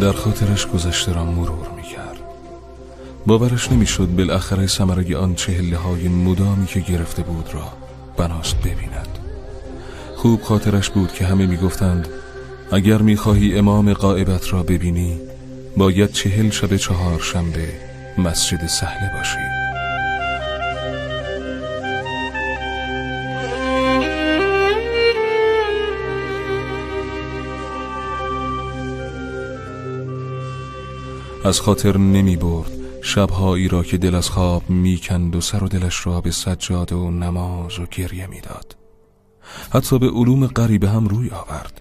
در خاطرش گذشته را مرور می‌کرد. باورش نمی‌شد بالاخره ثمره آن چهله‌های مدامی که گرفته بود را بناست ببیند. خوب خاطرش بود که همه می‌گفتند اگر می‌خواهی امام غایبت را ببینی باید 40 شب 4 شنبه مسجد سهله باشی. از خاطر نمی برد شبهایی را که دل از خواب میکند و سر و دلش را به سجاده و نماز و گریه میداد. حتی به علوم غریبه هم روی آورد.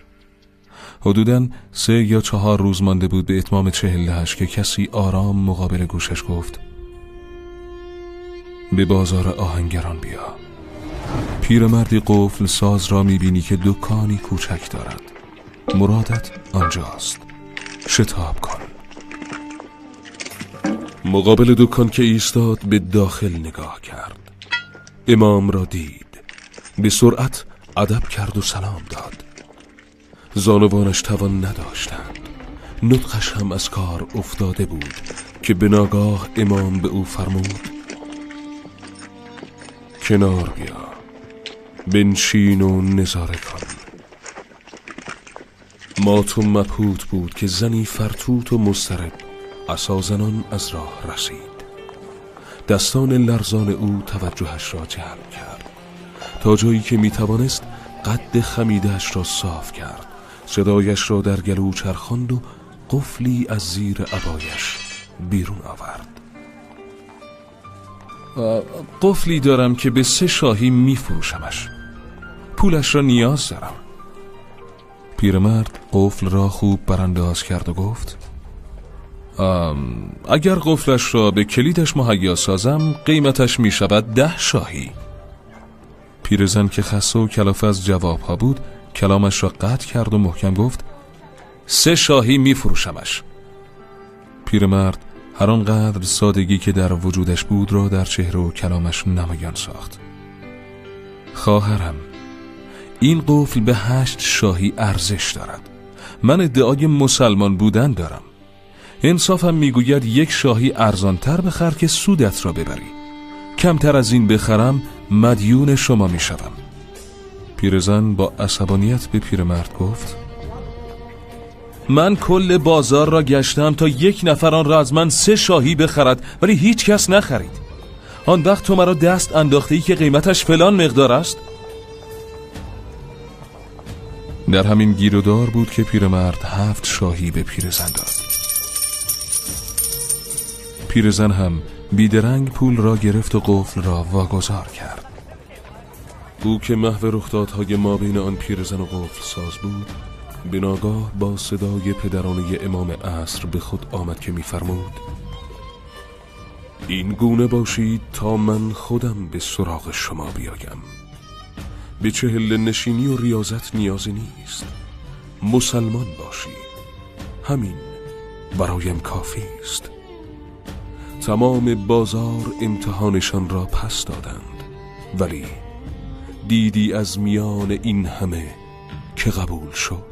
حدوداً 3 یا 4 روز مانده بود به اتمام 40 که کسی آرام مقابل گوشش گفت به بازار آهنگران بیا. پیرمردی قفل ساز را میبینی که دکانی کوچک دارد. مرادت آنجاست. شتاب کن. مقابل دکان که ایستاد به داخل نگاه کرد. امام را دید. به سرعت ادب کرد و سلام داد. زانوانش توان نداشتند. نطقش هم از کار افتاده بود که به ناگاه امام به او فرمود کنار بیا، بنشین و نظاره کن. مات و مبهوت بود که زنی فرتوت و مضطرب عصازنان از راه رسید. دستان لرزان او توجهش را جلب کرد. تا جایی که میتوانست قد خمیدهش را صاف کرد. صدایش را در گلو چرخاند و قفلی از زیر عبایش بیرون آورد. قفلی دارم که به 3 شاهی میفروشمش. پولش را نیاز دارم. پیرمرد قفل را خوب برانداز کرد و گفت اگر قفلش را به کلیدش مهیا سازم قیمتش می شود 10 شاهی. پیرزن که خسته و کلافه از جوابها بود کلامش را قطع کرد و محکم گفت 3 شاهی می فروشمش. پیرمرد هر آنقدر سادگی که در وجودش بود را در چهره و کلامش نمایان ساخت. خواهرم، این قفل به 8 شاهی ارزش دارد. من ادعای مسلمان بودن دارم. انصافم میگوید 1 شاهی ارزانتر بخر که سودت را ببری. کمتر از این بخرم مدیون شما میشوم. پیرزن با عصبانیت به پیرمرد گفت من کل بازار را گشتم تا 1 نفر آن را از من 3 شاهی بخرد ولی هیچ کس نخرید. آن وقت تو مرا دست انداخته‌ای که قیمتش فلان مقدار است. در همین گیرودار بود که پیرمرد 7 شاهی به پیرزن داد. پیرزن هم بیدرنگ پول را گرفت و قفل را واگذار کرد. او که محو رخدادهای ما بین آن پیرزن و قفل ساز بود به ناگاه با صدای پدرانه امام عصر به خود آمد که می‌فرمود این گونه باشید تا من خودم به سراغ شما بیایم. به 40 نشینی و ریاضت نیازی نیست. مسلمان باشید، همین برایم کافی است. تمام بازار امتحانشان را پس دادند ولی دیدی از میان این همه که قبول شد.